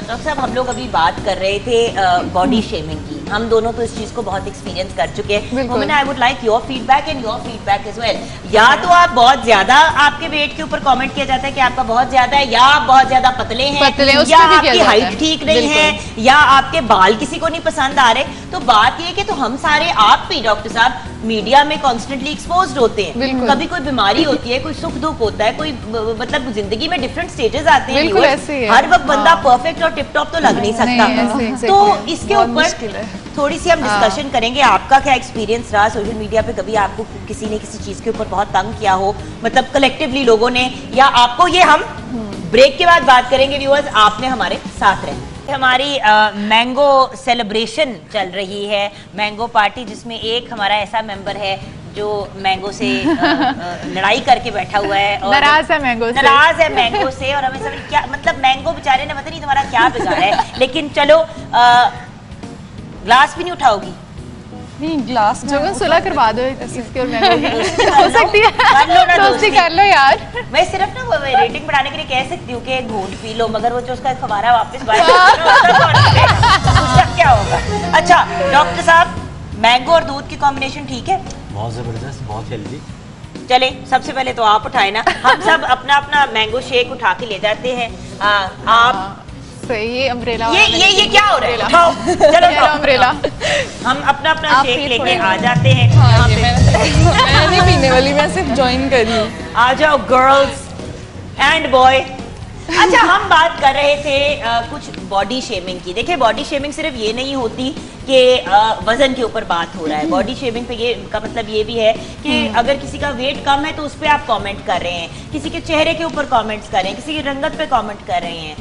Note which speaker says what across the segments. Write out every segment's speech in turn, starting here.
Speaker 1: Doctor साहब हम लोग अभी बात कर रहे थे बॉडी शेमिंग की, हम दोनों तो इस चीज को बहुत एक्सपीरियंस कर चुके हैं। I would like your feedback and your feedback as well. या तो आप बहुत ज्यादा, आपके वेट के ऊपर कमेंट किया जाता है कि आपका बहुत ज्यादा है, या आप बहुत ज्यादा पतले हैं, या आपकी हाइट ठीक नहीं है, या आपके बाल किसी को नहीं पसंद आ रहे। तो बात ये कि तो हम सारे, आप भी डॉक्टर साहब मीडिया में कॉन्स्टेंटली एक्सपोज्ड होते हैं, कभी कोई बीमारी होती है, कोई सुख दुख होता है, कोई मतलब जिंदगी में डिफरेंट स्टेजेस आते हैं, हर वक्त बंदा परफेक्ट और टिप टॉप तो लग नहीं सकता। तो इसके ऊपर थोड़ी सी हम डिस्कशन करेंगे। आपका क्या एक्सपीरियंस रहा सोशल मीडिया पे? कभी आपको किसी ने किसी चीज के ऊपर बहुत तंग किया हो, मतलब कलेक्टिवली लोगों ने, या आपको? ये हम ब्रेक के बाद बात करेंगे व्यूअर्स, आपने हमारे साथ रहे। हमारी मैंगो सेलिब्रेशन चल रही है, मैंगो पार्टी, जिसमें एक हमारा ऐसा मेंबर है जो मैंगो से लड़ाई करके बैठा हुआ है और नाराज है मैंगो से और हमें समझ क्या मतलब मैंगो बेचारे ने पता नहीं तुम्हारा क्या बिगाड़ा है। लेकिन चलो, ग्लास भी नहीं उठाओगी?
Speaker 2: नहीं, ग्लास जो सुलह करवा दो इसके और मैंगो हो सकती है, कर लो ना, दोस्ती कर लो यार।
Speaker 1: मैं सिर्फ ना रेटिंग बढ़ाने के लिए कह सकती हूँ कि एक घूंट पी लो, मगर वो जो उसका फवारा वापस क्या होगा। अच्छा डॉक्टर साहब, मैंगो और दूध की कॉम्बिनेशन ठीक है?
Speaker 3: बहुत जबरदस्त, बहुत हेल्दी।
Speaker 1: चले सबसे पहले तो आप उठाए ना, हम सब अपना अपना मैंगो शेक उठा के ले जाते हैं। आप
Speaker 2: सही, अम्ब्रेला
Speaker 1: ये क्या हो रहा है? चलो
Speaker 2: अम्ब्रेला,
Speaker 1: हम अपना अपना शेक लेके आ जाते हैं।
Speaker 2: मैं नहीं पीने वाली, मैं सिर्फ ज्वाइन कर रही हूँ।
Speaker 1: आ जाओ गर्ल्स एंड बॉय। अच्छा, हम बात कर रहे थे कुछ बॉडी शेमिंग की। देखिए, बॉडी शेमिंग सिर्फ ये नहीं होती कि वजन के ऊपर बात हो रहा है। बॉडी शेमिंग पे ये का मतलब ये भी है कि अगर किसी का वेट कम है तो उस पर आप कमेंट कर रहे हैं, किसी के चेहरे के ऊपर कमेंट्स कर रहे हैं, किसी की रंगत पे कमेंट कर रहे हैं।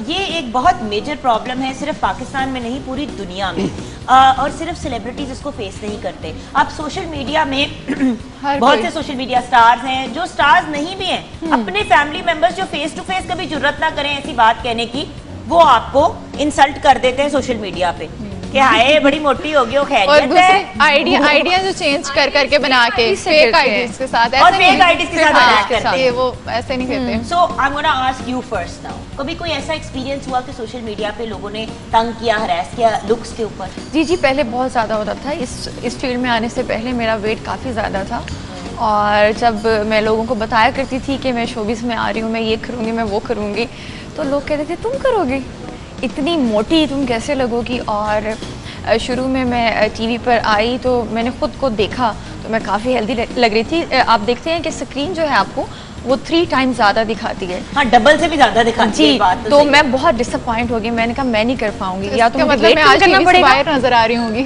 Speaker 1: ये एक बहुत मेजर प्रॉब्लम है, सिर्फ पाकिस्तान में नहीं पूरी दुनिया में। और सिर्फ सेलिब्रिटीज इसको फेस नहीं करते। आप सोशल मीडिया में बहुत से सोशल मीडिया स्टार्स हैं, जो स्टार्स नहीं भी हैं, अपने फैमिली मेंबर्स जो फेस टू फेस कभी जुर्रत ना करें ऐसी बात कहने की, वो आपको इंसल्ट कर देते हैं सोशल मीडिया पे कि हाय बड़ी मोटी होगी, वो खैरियत है।
Speaker 2: आइडिया जो चेंज कर करके बना के फेक आईडीज के साथ,
Speaker 1: और फेक आईडीज के साथ अटैक करते हैं,
Speaker 2: वो ऐसे नहीं करते।
Speaker 1: So I am gonna ask you first now, कभी कोई ऐसा एक्सपीरियंस हुआ कि सोशल मीडिया पे लोगों ने तंग किया, हरास किया लुक्स के ऊपर?
Speaker 2: जी, पहले बहुत ज़्यादा होता था। इस फील्ड में आने से पहले मेरा वेट काफ़ी ज़्यादा था, और जब मैं लोगों को बताया करती थी कि मैं शोबिस में आ रही हूँ, मैं ये करूँगी, मैं वो करूँगी, तो लोग कहते थे तुम करोगी, इतनी मोटी तुम कैसे लगोगी। और शुरू में मैं टीवी पर आई तो मैंने खुद को देखा तो मैं काफ़ी हेल्दी लग रही थी। आप देखते हैं कि स्क्रीन जो है आपको वो 3 टाइम्स ज़्यादा दिखाती है।
Speaker 1: हाँ, डबल से भी ज़्यादा दिखाती है। बात
Speaker 2: तो मैं बहुत डिसअपॉइंट हो गई। मैंने कहा मैं नहीं कर पाऊंगी, या तो मतलब मैं आज करना पड़ेगा, नजर आ रही होंगी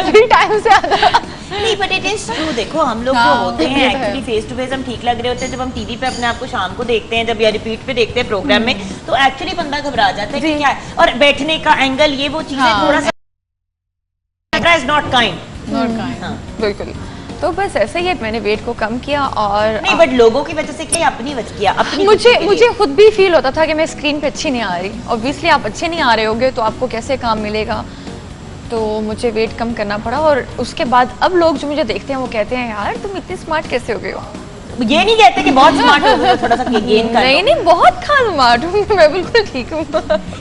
Speaker 2: 3 टाइम्स ज़्यादा।
Speaker 1: नहीं, बट इट इज ट्रू। देखो, हम लोग जो होते हैं एक्चुअली फेस टू फेस हम ठीक लग रहे होते हैं। जब हम टीवी पे अपने आप को शाम को देखते हैं, जब या रिपीट पे देखते हैं प्रोग्राम में, तो एक्चुअली बंदा घबरा जाता है कि क्या है। और बैठने का एंगल, ये वो चीजें थोड़ा सा इज नॉट काइंड।
Speaker 2: बिल्कुल। तो बस ऐसे ही मैंने वेट को कम किया। और
Speaker 1: नहीं, बट लोगों की वजह से क्या, अपनी वजह किया, अपनी
Speaker 2: मुझे खुद भी फील होता था कि मैं स्क्रीन पे अच्छी नहीं आ रही। ऑब्वियसली आप अच्छे नहीं आ रहे होगे तो आपको कैसे काम मिलेगा। तो मुझे वेट कम करना पड़ा। और उसके बाद अब लोग जो मुझे देखते हैं वो कहते हैं यार तुम इतनी स्मार्ट कैसे हो गए हो।
Speaker 1: ये नहीं कहते कि बहुत स्मार्ट हो गए, थोड़ा सा गेन कर।
Speaker 2: नहीं, बहुत स्मार्ट हूँ मैं, बिल्कुल ठीक हूँ।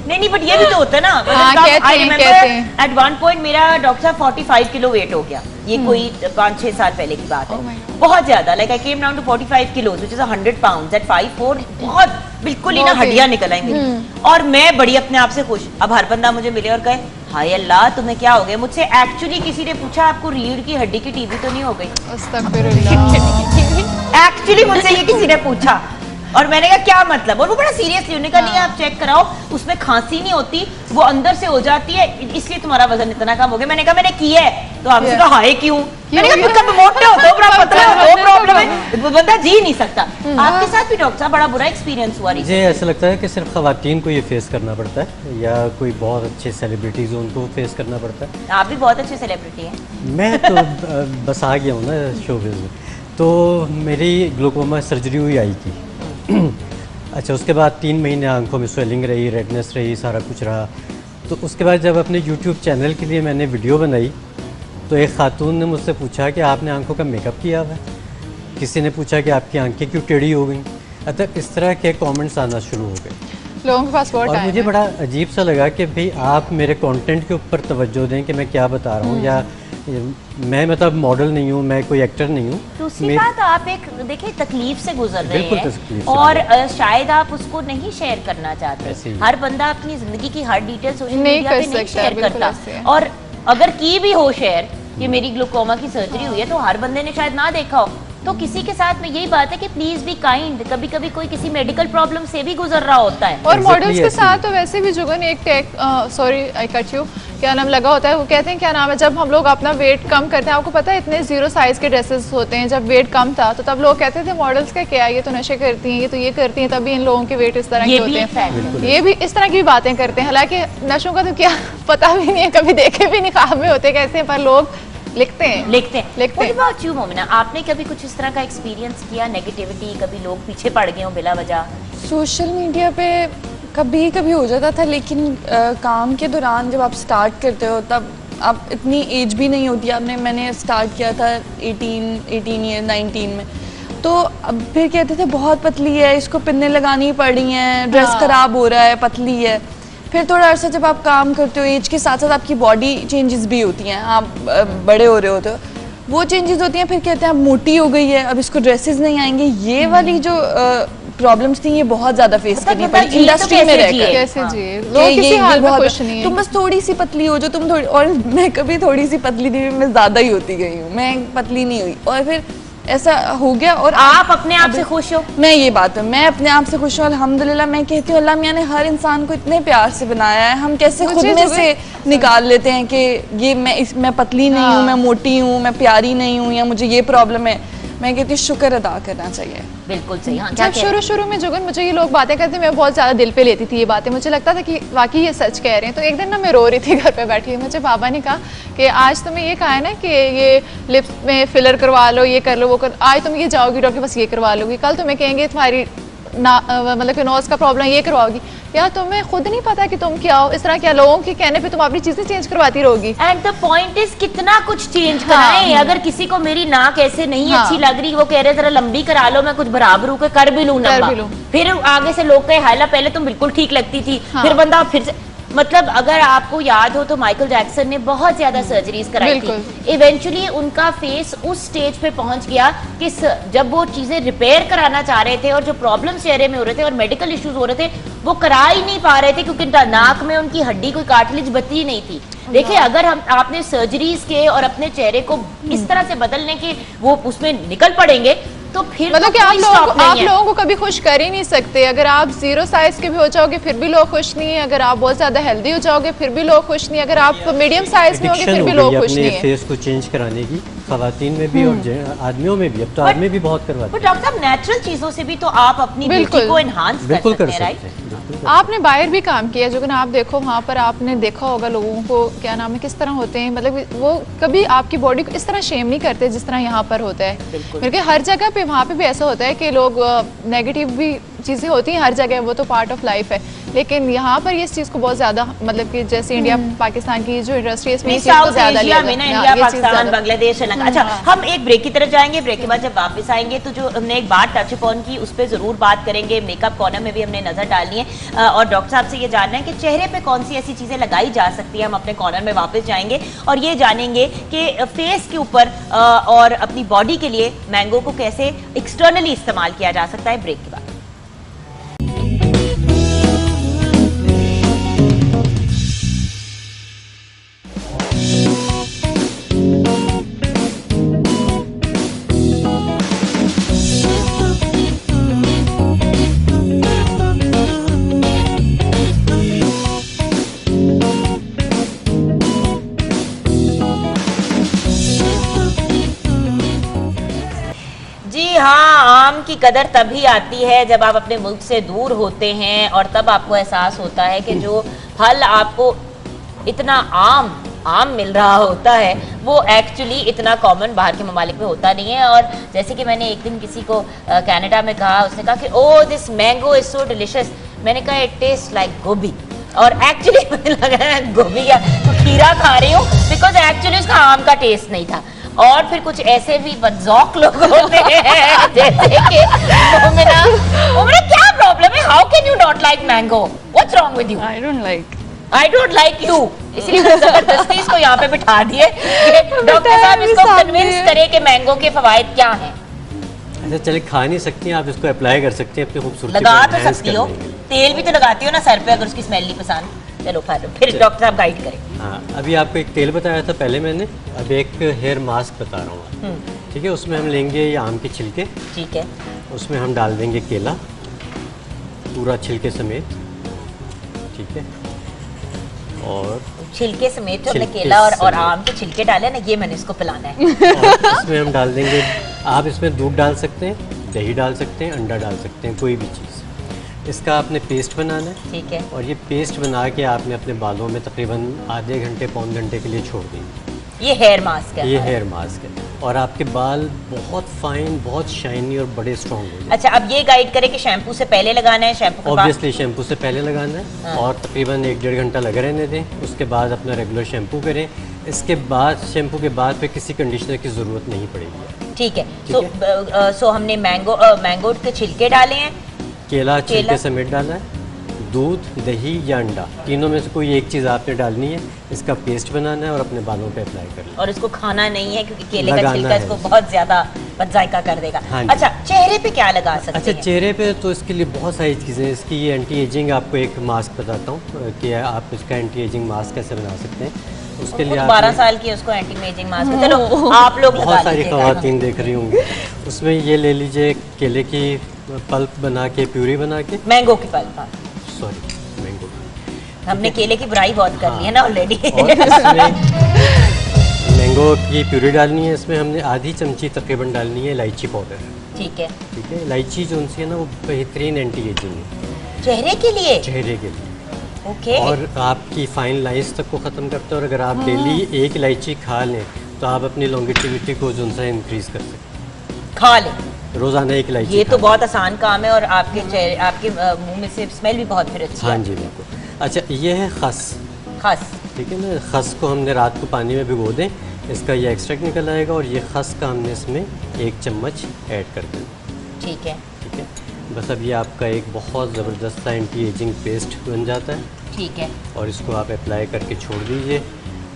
Speaker 1: नहीं, बट ये भी तो होता है ना।
Speaker 2: कहते हैं।
Speaker 1: एट वन पॉइंट मेरा डॉक्टर साहब 45 किलो वेट हो गया। ये कोई 5-6 साल पहले की बात है। बहुत ज्यादा, like I came down to 45 kilos which is 100 pounds at 5'4". बहुत बिल्कुल ही ना हड्डियां निकल आई मेरी। और मैं बड़ी अपने आप से खुश। अब हर बंदा मुझे मिले और कहे हाय अल्लाह तुम्हें क्या हो गया। मुझसे एक्चुअली किसी ने पूछा आपको रीढ़ की हड्डी की टीबी तो नहीं हो गई? एक्चुअली मुझसे ये किसी ने पूछा और मैंने कहा क्या मतलब। और वो बड़ा सीरियसली उन्होंने कहा नहीं आप चेक कराओ, उसमें खांसी नहीं होती, वो अंदर से हो जाती है, इसलिए तुम्हारा वजन इतना कम हो गया। मैंने कहा मैंने किया है। तो आपसे कहा हाय क्यों? मैंने कहा कब मोटे हो तो पतला हो तो प्रॉब्लम है, बंदा जी नहीं सकता। आपके साथ भी डॉक्टर साहब बड़ा बुरा एक्सपीरियंस हुआ?
Speaker 3: मुझे ऐसा लगता है कि सिर्फ खवातीन को ये फेस करना पड़ता है, या कोई बहुत अच्छे सेलिब्रिटीज उनको फेस करना पड़ता है।
Speaker 1: आप भी बहुत अच्छे सेलिब्रिटी हैं।
Speaker 3: मैं तो बस आ गया हूँ ना शोबिज़ में। तो मेरी ग्लूकोमा सर्जरी हुई आई थी। अच्छा, उसके बाद 3 महीने आंखों में स्वेलिंग रही, रेडनेस रही, सारा कुछ रहा। तो उसके बाद जब अपने यूट्यूब चैनल के लिए मैंने वीडियो बनाई तो एक खातून ने मुझसे पूछा कि आपने आंखों का मेकअप किया हुआ है। किसी ने पूछा कि आपकी आंखें क्यों टेढ़ी हो गई। अतः इस तरह के कमेंट्स आना शुरू हो गए।
Speaker 2: लोगों के पास बहुत
Speaker 3: और
Speaker 2: टाइम
Speaker 3: मुझे
Speaker 2: है।
Speaker 3: बड़ा अजीब सा लगा कि भाई आप मेरे कंटेंट के ऊपर तवज्जो दें कि मैं क्या बता रहा हूँ, या मैं मतलब मॉडल नहीं हूँ, मैं कोई एक्टर नहीं हूँ।
Speaker 1: दूसरी बात, आप एक देखिए तकलीफ से गुजर रहे
Speaker 3: बिल्कुल
Speaker 1: हैं
Speaker 3: तकलीफ से
Speaker 1: और
Speaker 3: गुजर
Speaker 1: शायद आप उसको नहीं शेयर करना
Speaker 3: ऐसे
Speaker 1: चाहते।
Speaker 3: ही।
Speaker 1: हर बंदा अपनी जिंदगी की हर डिटेल सोशल
Speaker 2: नहीं
Speaker 1: मीडिया
Speaker 2: कर
Speaker 1: पे नहीं
Speaker 2: सकता,
Speaker 1: शेयर
Speaker 2: बिल्कुल
Speaker 1: करता।
Speaker 2: ऐसे है।
Speaker 1: और अगर की भी हो शेयर कि मेरी ग्लूकोमा की सर्जरी हुई है, तो हर बंदे ने शायद ना देखा हो। तो किसी के साथ में यही बात है कि प्लीज बी काइंड। कभी कभी कोई किसी मेडिकल प्रॉब्लम से भी गुजर रहा होता है।
Speaker 2: और
Speaker 3: Exactly
Speaker 2: मॉडल्स के
Speaker 3: ऐसे
Speaker 2: साथ
Speaker 3: ही।
Speaker 2: तो वैसे भी जुगन एक tag, sorry I cut you, क्या नाम लगा होता है, वो कहते हैं क्या नाम है, जब हम लोग अपना वेट कम करते हैं, आपको पता है इतने 0 साइज के ड्रेसेस होते हैं, जब वेट कम था तो तब लोग कहते थे मॉडल्स का क्या, ये तो नशे करती हैं, ये तो ये करती हैं, तभी इन लोगों के वेट इस तरह
Speaker 1: ये
Speaker 2: के
Speaker 1: भी
Speaker 2: होते
Speaker 1: एक fact है।
Speaker 2: हैं। ये भी इस तरह की भी बातें करते हैं, हालांकि नशों का तो क्या पता भी नहीं है, कभी देखे भी नहीं, ख्वाब में होते कैसे हैं, पर लोग लिखते हैं।
Speaker 1: What about you, Momina? आपने कभी कुछ इस तरह का एक्सपीरियंस किया, नेगेटिविटी, कभी लोग पीछे पड़ गए हो बिला वजह?
Speaker 4: सोशल मीडिया पे कभी कभी हो जाता था, लेकिन काम के दौरान जब आप स्टार्ट करते हो तब आप इतनी एज भी नहीं होती। मैंने स्टार्ट किया था 18 ईयर 19 में, तो अब फिर कहते थे बहुत पतली है, इसको पिन्ने लगानी पड़ रही हैं, ड्रेस खराब हो रहा है, पतली है। फिर थोड़ा अर्सा जब आप काम करते हो, एज के साथ साथ आपकी बॉडी चेंजेस भी होती हैं, आप बड़े हो रहे होते हो, वो चेंजेस होती हैं। फिर कहते हैं अब मोटी हो गई है, अब इसको ड्रेसेस नहीं आएंगे। ये वाली जो प्रॉब्लम्स थी, ये बहुत ज्यादा फेस करनी
Speaker 1: मतलब
Speaker 4: पड़ी
Speaker 1: जी तो
Speaker 4: इंडस्ट्री में
Speaker 1: कैसे
Speaker 4: रहकर।
Speaker 1: जिए?
Speaker 2: कैसे
Speaker 1: हाँ।
Speaker 2: जी,
Speaker 4: कि
Speaker 2: लोग किसी
Speaker 4: ये
Speaker 2: हाल में
Speaker 4: बहुत-
Speaker 2: खुश नहीं है।
Speaker 4: तुम बस थोड़ी सी पतली हो जो तुम थोड़ी, और मैं कभी थोड़ी सी पतली नहीं हुई, मैं ज्यादा ही होती गई हूँ, मैं पतली नहीं हुई। और फिर ऐसा हो गया। और
Speaker 1: आप अपने आप से खुश हो?
Speaker 4: मैं ये बात है, मैं अपने आप से खुश हूँ अल्हम्दुलिल्लाह। मैं कहती हूँ अल्लाह मियाँ ने हर इंसान को इतने प्यार से बनाया है, हम कैसे खुद में से निकाल लेते हैं कि ये मैं पतली नहीं हूँ, मैं मोटी हूँ, मैं प्यारी नहीं हूँ, या मुझे ये प्रॉब्लम है। मैं कहती हूँ शुक्र अदा करना चाहिए।
Speaker 1: बिल्कुल सही। हाँ, क्या
Speaker 2: जब शुरू में जुगन मुझे ये लोग बातें करते, मैं बहुत ज़्यादा दिल पे लेती थी ये बातें, मुझे लगता था कि वाकई ये सच कह रहे हैं। तो एक दिन ना मैं रो रही थी घर पे बैठी, मुझे बाबा ने कहा कि आज तुम्हें ये कहा है ना कि ये लिप्स में फिलर करवा लो, ये कर लो, वो कर, आज तुम ये जाओगी डॉक्टर बस ये करवा लोगी, कल तुम्हें कहेंगे तुम्हारी मतलब कि नोज का प्रॉब्लम, ये करवाओगी। या तुम्हें खुद नहीं पता कि तुम क्या हो, इस तरह क्या लोगों के कहने पे तुम अपनी चीजें चेंज करवाती रहोगी।
Speaker 1: एंड द पॉइंट इज कितना कुछ चेंज कराएं। अगर किसी को मेरी नाक ऐसे नहीं अच्छी लग रही, वो कह रहे जरा लंबी करा लो, मैं कुछ बराबर के कर भी लूं लंबा, फिर आगे से लोग कहे हाला पहले तुम बिल्कुल ठीक लगती थी, फिर बंदा फिर से, मतलब अगर आपको याद हो तो माइकल जैक्सन ने बहुत ज्यादा सर्जरीज कराई थी। इवेंचुअली उनका फेस उस स्टेज पे पहुंच गया कि जब वो चीजें रिपेयर कराना चाह रहे थे और जो प्रॉब्लम चेहरे में हो रहे थे और मेडिकल इश्यूज हो रहे थे, वो करा ही नहीं पा रहे थे क्योंकि नाक में उनकी हड्डी कोई कार्टिलेज बची नहीं थी। देखिए, अगर आपने सर्जरीज के और अपने चेहरे को इस तरह से बदलने के वो उसमें निकल पड़ेंगे, तो फिर
Speaker 2: मतलब
Speaker 1: तो
Speaker 2: कि आप लोगों को कभी खुश कर ही नहीं सकते। अगर आप 0 साइज के भी हो जाओगे फिर भी लोग खुश नहीं है, अगर आप बहुत ज्यादा हेल्दी हो जाओगे फिर भी लोग खुश नहीं, अगर आप मीडियम साइज में होगे फिर भी लोग खुश नहीं है।
Speaker 3: फेस को चेंज कराने की खवातीन में भी और आदमियों में भी, अब तो आदमी भी बहुत करवाते हैं।
Speaker 1: डॉक्टर साहब, नेचुरल चीजों से भी तो आप अपनी ब्यूटी को एनहांस
Speaker 3: बिल्कुल
Speaker 1: कर
Speaker 3: कर
Speaker 1: सकते हैं,
Speaker 3: सकते
Speaker 1: राइट?
Speaker 3: हैं।
Speaker 2: आपने बाहर भी काम किया जो आप देखो वहाँ पर आपने देखा होगा लोगों को क्या नाम है किस तरह होते हैं, मतलब वो कभी आपकी बॉडी को इस तरह शेम नहीं करते जिस तरह यहाँ पर होता है। क्योंकि हर जगह पे वहाँ पे भी ऐसा होता है कि लोग नेगेटिव भी चीज़ें होती हैं हर जगह, वो तो पार्ट ऑफ लाइफ है, लेकिन यहाँ पर ये इस चीज़ को बहुत ज़्यादा, मतलब कि जैसे इंडिया पाकिस्तान की जो इंडस्ट्री है इसमें
Speaker 1: साउथ एशिया में ना, इंडिया, पाकिस्तान, बांग्लादेश, श्रीलंका। अच्छा, हम एक ब्रेक की तरफ जाएंगे, ब्रेक के बाद जब वापस आएंगे तो जो हमने एक बात टच अपॉन की उस पर जरूर बात करेंगे। मेकअप कॉर्नर में भी हमने नजर डालनी है और डॉक्टर साहब से ये जानना है कि चेहरे पे कौन सी ऐसी चीजें लगाई जा सकती है। हम अपने कॉर्नर में वापस जाएंगे और ये जानेंगे कि फेस के ऊपर और अपनी बॉडी के लिए मैंगो को कैसे एक्सटर्नली इस्तेमाल किया जा सकता है। ब्रेक के बाद आम की कदर तभी आती है जब आप अपने मुल्क से दूर होते हैं और तब आपको एहसास होता है कि जो फल आपको इतना आम मिल रहा होता है वो एक्चुअली इतना कॉमन बाहर के ममालिक में होता नहीं है। और जैसे कि मैंने एक दिन किसी को कनाडा में कहा, उसने कहा कि oh this mango is so delicious. मैंने कहा इट टेस्ट लाइक गोभी, और एक्चुअली मुझे लगा है गोभी या खीरा खा रही हूँ बिकॉज एक्चुअली उसका आम का टेस्ट नहीं था। और फिर कुछ ऐसे भी बदजौक लोग होते हैं जैसे कि मोमिना। मोमिना क्या प्रॉब्लम है? How can you not like mango? What's wrong with you?
Speaker 4: I don't like.
Speaker 1: I don't like you, इसलिए मैंने जबरदस्ती इसको यहाँ पे बिठा दिए कि डॉक्टर साहब इसको कन्विंस करें कि मैंगो के फवायद क्या हैं।
Speaker 3: अच्छा चले, खा नहीं सकती आप, इसको अप्लाई कर सकती हैं अपनी खूबसूरती
Speaker 1: लगा
Speaker 3: को
Speaker 1: तो
Speaker 3: enhance
Speaker 1: सकती हो,
Speaker 3: करने के लिए।
Speaker 1: तेल भी तो लगाती हो ना सर पे अगर उसकी स्मेल नहीं पसंद। चलो फिर डॉक्टर साहब गाइड करें।
Speaker 3: हाँ, अभी आपको एक तेल बताया था पहले मैंने, अब एक हेयर मास्क बता रहा हूँ। ठीक है, उसमें हम लेंगे ये आम के छिलके,
Speaker 1: ठीक है,
Speaker 3: उसमें हम डाल देंगे केला पूरा छिलके समेत। ठीक है, और
Speaker 1: छिलके समेत जो हमने
Speaker 3: छिलके
Speaker 1: केला और
Speaker 3: समेत।
Speaker 1: आम के छिलके डाले ना, ये मैंने इसको पिलाना है।
Speaker 3: और इसमें हम डाल देंगे, आप इसमें दूध डाल सकते हैं, दही डाल सकते हैं, अंडा डाल सकते हैं, कोई भी चीज़। इसका आपने पेस्ट बनाना है,
Speaker 1: ठीक है,
Speaker 3: और ये पेस्ट बना के आपने अपने बालों में तकरीबन आधे घंटे पौन घंटे के लिए छोड़ देंगे।
Speaker 1: ये हेयर मास्क है।
Speaker 3: ये हेयर मास्क है, और आपके बाल बहुत फाइन, बहुत शाइनी और बड़े स्ट्रॉन्ग हो जाएंगे।
Speaker 1: अच्छा, अब ये गाइड करें कि शैम्पू से पहले लगाना है, शैम्पू के बाद?
Speaker 3: ऑब्वियसली शैम्पू से पहले लगाना है,
Speaker 1: हाँ।
Speaker 3: और तकरीबन 1-1.5 घंटा लगा रहने दें। उसके बाद अपना रेगुलर शैम्पू करें। इसके बाद शैम्पू के बाद फिर किसी कंडीशनर की ज़रूरत नहीं पड़ेगी।
Speaker 1: ठीक है।
Speaker 3: ठीक
Speaker 1: सो हमने मैंगो के छिलके डाले हैं,
Speaker 3: केला
Speaker 1: केला।
Speaker 3: छिलके समेत डाला है, दूध, दही या अंडा, तीनों में से कोई एक चीज़ आपने डालनी है। इसका पेस्ट बनाना है और अपने बालों पे अप्लाई करना है।
Speaker 1: और इसको खाना नहीं है क्योंकि केले का
Speaker 3: लगाना
Speaker 1: छिलका
Speaker 3: है
Speaker 1: इसको
Speaker 3: इसको।
Speaker 1: बहुत ज्यादा बदजायका कर देगा।
Speaker 3: हाँ जी।
Speaker 1: अच्छा, चेहरे पे क्या लगा सकते
Speaker 3: अच्छा,
Speaker 1: हैं?
Speaker 3: चेहरे पे तो इसके लिए बहुत सारी चीज़ें हैं। इसकी ये एंटी एजिंग आपको एक मास्क बताता हूँ कि आप इसका एंटी एजिंग मास्क कैसे बना सकते हैं। उसके लिए
Speaker 1: 12
Speaker 3: आपने-
Speaker 1: साल की है, उसको एंटी एजिंग मास्क। चलो आप लोग लगा
Speaker 3: बहुत सारी
Speaker 1: लीजिएगा।
Speaker 3: खवातीन देख रही होंगी। उसमें ये ले लीजिए, केले की पल्प बना के, प्यूरी बना के,
Speaker 1: मैंगो की पल्प।
Speaker 3: सॉरी मैंगो,
Speaker 1: हमने केले की बुराई बहुत कर ली है ना ऑलरेडी।
Speaker 3: और इसमें मैंगो की प्यूरी डालनी है। इसमें हमने आधी चमची तकरीबन डालनी है इलायची पाउडर।
Speaker 1: ठीक है,
Speaker 3: ठीक है, इलायची जो उनसी है ना, वो बेहतरीन एंटी एजिंग है
Speaker 1: चेहरे के लिए।
Speaker 3: चेहरे के लिए,
Speaker 1: ओके,
Speaker 3: और आपकी फाइन लाइंस तक को ख़त्म करता है। और अगर आप डेली एक इलायची खा लें तो आप अपनी लॉन्गेटिविटी को जो सा इंक्रीज कर सकते
Speaker 1: खा ले।
Speaker 3: हैं। रोज़ाना एक इलायची
Speaker 1: ये
Speaker 3: खा
Speaker 1: तो
Speaker 3: लें।
Speaker 1: बहुत आसान काम है, और आपके चेहरे, आपके मुंह में से स्मेल भी बहुत फिर अच्छी
Speaker 3: हाँ
Speaker 1: है।
Speaker 3: जी, बिल्कुल। अच्छा, ये है खस।
Speaker 1: खस,
Speaker 3: ठीक है ना, खस को हमने रात को पानी में भिगो दें, इसका ये एक्सट्रैक्ट निकल आएगा, और ये खस का हमने इसमें 1 चम्मच ऐड कर देना।
Speaker 1: ठीक है,
Speaker 3: ठीक है, बस अब ये आपका एक बहुत ज़बरदस्त सा एंटी एजिंग पेस्ट बन जाता है।
Speaker 1: ठीक है।
Speaker 3: और इसको आप अप्लाई करके छोड़ दीजिए,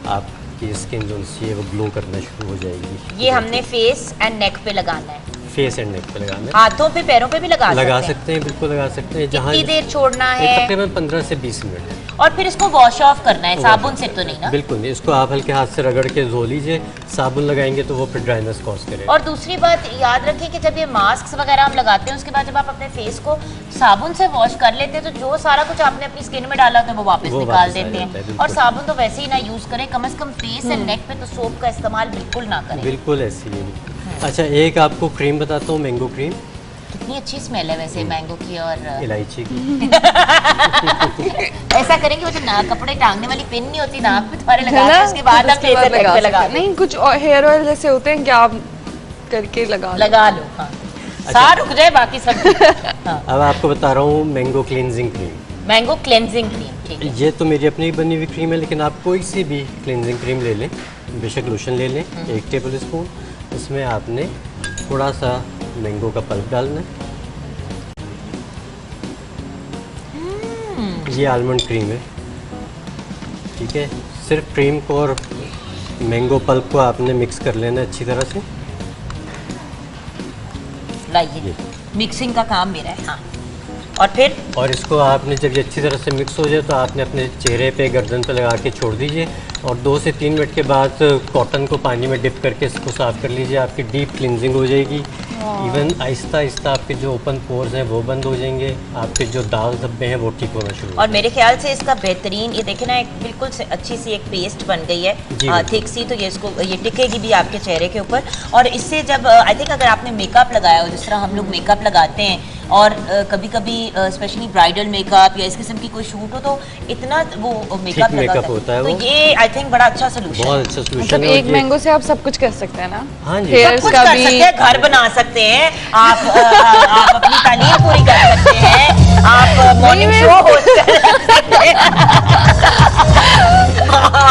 Speaker 3: आपकी स्किन जो सी है वो ग्लो करना शुरू हो जाएगी।
Speaker 1: ये हमने फेस एंड नेक पे लगाना है,
Speaker 3: फेस एंड नेक पे लगाना है।
Speaker 1: हाथों पे पैरों पे भी लगा
Speaker 3: सकते हैं, बिल्कुल लगा सकते हैं। जहाँ
Speaker 1: कितनी देर छोड़ना
Speaker 3: ये
Speaker 1: है?
Speaker 3: तकरीबन 15 से 20 मिनट।
Speaker 1: और फिर इसको वॉश ऑफ करना है, साबुन से तो नहीं ना?
Speaker 3: बिल्कुल नहीं, इसको आप हल्के हाथ से रगड़ के धो लीजिए। साबुन लगाएंगे तो वो फिर ड्राइनेस कॉज करेगा।
Speaker 1: और दूसरी बात याद रखें कि जब ये मास्क वगैरह हम लगाते हैं, उसके बाद जब आप अपने फेस को साबुन से वॉश कर लेते हैं, तो जो सारा कुछ आपने अपनी स्किन में डाला होता है वो वापस
Speaker 3: वो
Speaker 1: निकाल
Speaker 3: वापस आ
Speaker 1: देते
Speaker 3: जाता है,
Speaker 1: हैं।
Speaker 3: बिल्कुल।
Speaker 1: और साबुन तो वैसे ही ना यूज करें, कम से कम फेस एंड नेक पे तो सोप का इस्तेमाल बिल्कुल ना करें।
Speaker 3: बिल्कुल ऐसी है। अच्छा, एक आपको क्रीम बताता हूँ, मैंगो क्रीम,
Speaker 1: कितनी अच्छी स्मेल है वैसे मैंगो की और
Speaker 3: इलायची की।
Speaker 1: ऐसा करेंगे वो जो ना कपड़े टांगने वाली पिन नहीं होती, नाक पे तुम्हारे लगा
Speaker 4: है
Speaker 1: के
Speaker 4: ना?
Speaker 1: उसके बाद आप
Speaker 4: उसके
Speaker 1: फेस
Speaker 4: बाद
Speaker 1: पे
Speaker 4: सकते
Speaker 1: लगा
Speaker 4: हैं। नहीं, कुछ हेयर ऑयल जैसे होते हैं, क्या आप करके लगा लो।
Speaker 1: लगा लो। हाँ, सार रुक जाए बाकी सब। हाँ,
Speaker 3: अब आपको बता रहा हूँ mango cleansing cream.
Speaker 1: Mango cleansing cream. ठीक है,
Speaker 3: ये तो मेरी अपनी बनी हुई क्रीम है, लेकिन आप कोई सी भी क्लींजिंग क्रीम ले लें, बेशक लोशन ले लें, 1 टेबल स्पून। इसमें आपने थोड़ा सा मैंगो का पल्प डालना है। ये आलमंड क्रीम है। ठीक है, सिर्फ क्रीम को और मैंगो पल्प को आपने मिक्स कर लेना है अच्छी तरह से।
Speaker 1: लाइए, मिक्सिंग का काम मेरा है। हाँ, और फिर
Speaker 3: और इसको आपने जब ये अच्छी तरह से मिक्स हो जाए तो आपने अपने चेहरे पे, गर्दन पे लगा के छोड़ दीजिए, और 2 से 3 मिनट के बाद कॉटन को पानी में डिप करके इसको साफ़ कर लीजिए। आपकी डीप क्लिनजिंग हो जाएगी। इवन आहिस्ता आहिस्ता आपके जो ओपन पोर्स हैं वो बंद हो जाएंगे, आपके जो दाग धब्बे हैं वो ठीक होना शुरू हो
Speaker 1: और मेरे ख्याल से इसका बेहतरीन, ये देखे ना, एक बिल्कुल से अच्छी सी एक पेस्ट बन गई
Speaker 3: जी,
Speaker 1: है,
Speaker 3: बिल्कुल।
Speaker 1: थिक सी, तो ये इसको ये टिकेगी भी आपके चेहरे के ऊपर। और इससे जब आई थिंक अगर आपने मेकअप लगाया हो, जिस तरह हम लोग मेकअप लगाते हैं, और कभी कभी स्पेशली ब्राइडल मेकअप या इस किस्म की कोई शूट हो, तो इतना वो मेकअप लगा
Speaker 3: makeup होता है
Speaker 1: तो
Speaker 3: वो।
Speaker 1: ये आई थिंक बड़ा अच्छा सोल्यूशन है।
Speaker 3: बहुत अच्छा सोल्यूशन
Speaker 4: मतलब
Speaker 3: है। और
Speaker 4: एक
Speaker 3: ये-
Speaker 4: मैंगो से आप सब कुछ कर सकते हैं ना?
Speaker 3: हाँ जी।
Speaker 4: Hairs
Speaker 1: सब कुछ
Speaker 4: का
Speaker 1: कर
Speaker 4: भी-
Speaker 1: सकते हैं, घर बना सकते हैं आप, आप अपनी तालीम पूरी कर सकते हैं, आप मॉर्निंग शो होस्ट कर सकते हैं।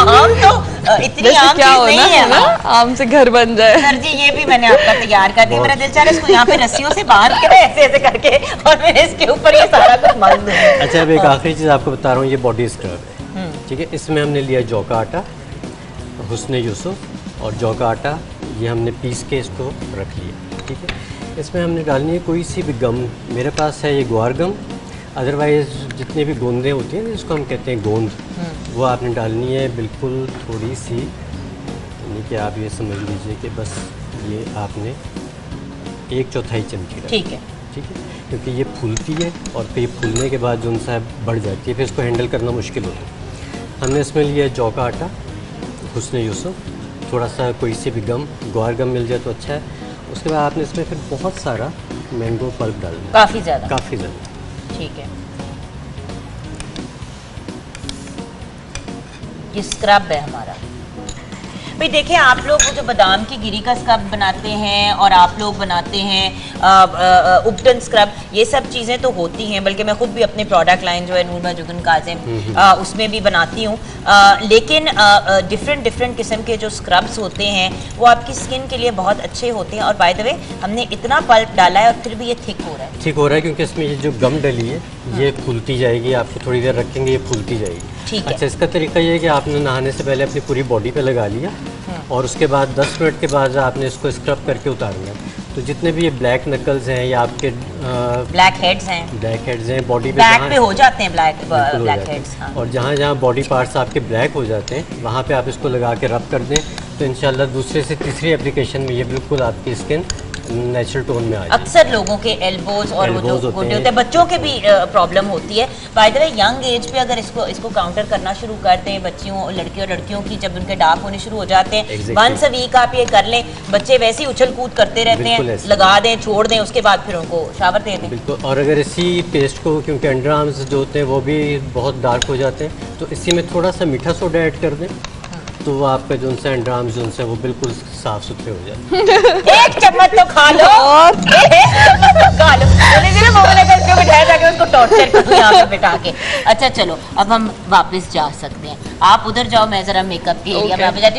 Speaker 1: हम तो इतनी
Speaker 4: वैसे
Speaker 1: आम
Speaker 4: क्या
Speaker 1: चीज
Speaker 4: हो
Speaker 1: नहीं
Speaker 4: ना,
Speaker 1: है
Speaker 4: है ना, आम से घर बन जाए।
Speaker 1: सर जी ये भी मैंने आपका तैयार कर दिया, मेरा दिल चाह रहा है इसको यहाँ पे रस्सियों से बांध के ऐसे ऐसे करके और मैंने इसके ऊपर ये सारा कुछ मल दूँ।
Speaker 3: अच्छा, अब एक आखिरी चीज़ आपको बता रहा हूँ, ये बॉडी स्क्रब है, ठीक है। इसमें हमने लिया जौ का आटा, हुस्न यूसुफ और जौ का आटा, ये हमने पीस के इसको रख लिया, ठीक है। इसमें हमने डालनी है कोई सी भी गम, मेरे पास है ये ग्वार गम, अदरवाइज़ जितने भी गोंदें होती हैं जिसको हम कहते हैं गोंद, वो आपने डालनी है बिल्कुल थोड़ी सी, यानी कि आप ये समझ लीजिए कि बस ये आपने 1/4 चमची डाली,
Speaker 1: ठीक है,
Speaker 3: ठीक है, क्योंकि ये फूलती है और फिर फूलने के बाद जो उनसा बढ़ जाती है, फिर इसको हैंडल करना मुश्किल होता है। हमने इसमें लिया जौ का आटा, हुस्न यूसुफ, थोड़ा सा कोई सी भी गम, ग्वार गम मिल जाए तो अच्छा है। उसके बाद आपने इसमें फिर बहुत सारा मैंगो पल्प डालना है,
Speaker 1: काफी ज्यादा,
Speaker 3: काफ़ी ज़्यादा,
Speaker 1: ठीक है। ये स्क्रब है हमारा। भाई देखिए, आप लोग वो जो बादाम की गिरी का स्क्रब बनाते हैं और आप लोग बनाते हैं उपटन स्क्रब, ये सब चीज़ें तो होती हैं, बल्कि मैं खुद भी अपने प्रोडक्ट लाइन जो है नूरमा जुगन काजिम उसमें भी बनाती हूँ, लेकिन डिफरेंट किस्म के जो स्क्रब्स होते हैं वो आपकी स्किन के लिए बहुत अच्छे होते हैं। और बाय द वे हमने इतना पल्प डाला है और फिर भी ये थिक हो रहा है।
Speaker 3: ठीक हो रहा है क्योंकि इसमें ये जो गम डली है ये फूलती जाएगी, आपको थोड़ी देर रखेंगे ये फूलती जाएगी।
Speaker 1: ठीक है।
Speaker 3: अच्छा, इसका तरीका ये है कि आपने नहाने से पहले अपनी पूरी बॉडी पे लगा लिया और उसके बाद 10 मिनट के बाद आपने इसको स्क्रब करके उतारना है। तो जितने भी ये ब्लैक नकल्स हैं या आपके
Speaker 1: ब्लैक हेड्स हैं,
Speaker 3: बॉडी पे
Speaker 1: बैक पे हो जाते हैं
Speaker 3: बिल्कुल हो
Speaker 1: ब्लैक
Speaker 3: जाते हैं।
Speaker 1: हेड्स, हाँ।
Speaker 3: और जहाँ जहाँ बॉडी पार्ट्स आपके ब्लैक हो जाते हैं वहाँ पे आप इसको लगा के रब कर दें, तो इंशाल्लाह दूसरे से तीसरी एप्लीकेशन में ये बिल्कुल आपकी स्किन नेचुरल टोन में आ जाए।
Speaker 1: अक्सर लोगों के एल्बोज और वो जो
Speaker 3: Elbows होते
Speaker 1: गोटे
Speaker 3: हैं।
Speaker 1: होते हैं, बच्चों के भी प्रॉब्लम होती है। By the way young age पे अगर इसको काउंटर करना शुरू करते हैं, बच्चियों लड़कियों की जब उनके डार्क होने शुरू हो जाते हैं,
Speaker 3: Exactly.
Speaker 1: वंस अ वीक आप ये कर लें, बच्चे वैसे ही उछल कूद करते रहते
Speaker 3: बिल्कुल
Speaker 1: हैं,
Speaker 3: ऐसे।
Speaker 1: लगा दें, छोड़ दें, उसके बाद फिर उनको शावर दे दें।
Speaker 3: बिल्कुल। और अगर इसी पेस्ट को, क्योंकि अंडर आर्म्स जो होते हैं वो भी बहुत डार्क हो जाते हैं, तो इसी में थोड़ा सा मीठा सोडा ऐड कर दें तो वो आपका जो उनसे अंडर आर्म्स जो उनसे वो बिल्कुल साफ सुथरे हो जाए।
Speaker 1: एक चम्मच तो खा लो, एक चम्मच तो खा लो। बोले मुंह में लेकर इसको बिठाया जाके उसको टॉर्चर करूं यहाँ पे बिठा के। अच्छा चलो, अब हम वापस जा सकते हैं। आप उधर जाओ, मैं जरा मेकअप के एरिया में जाती हूँ।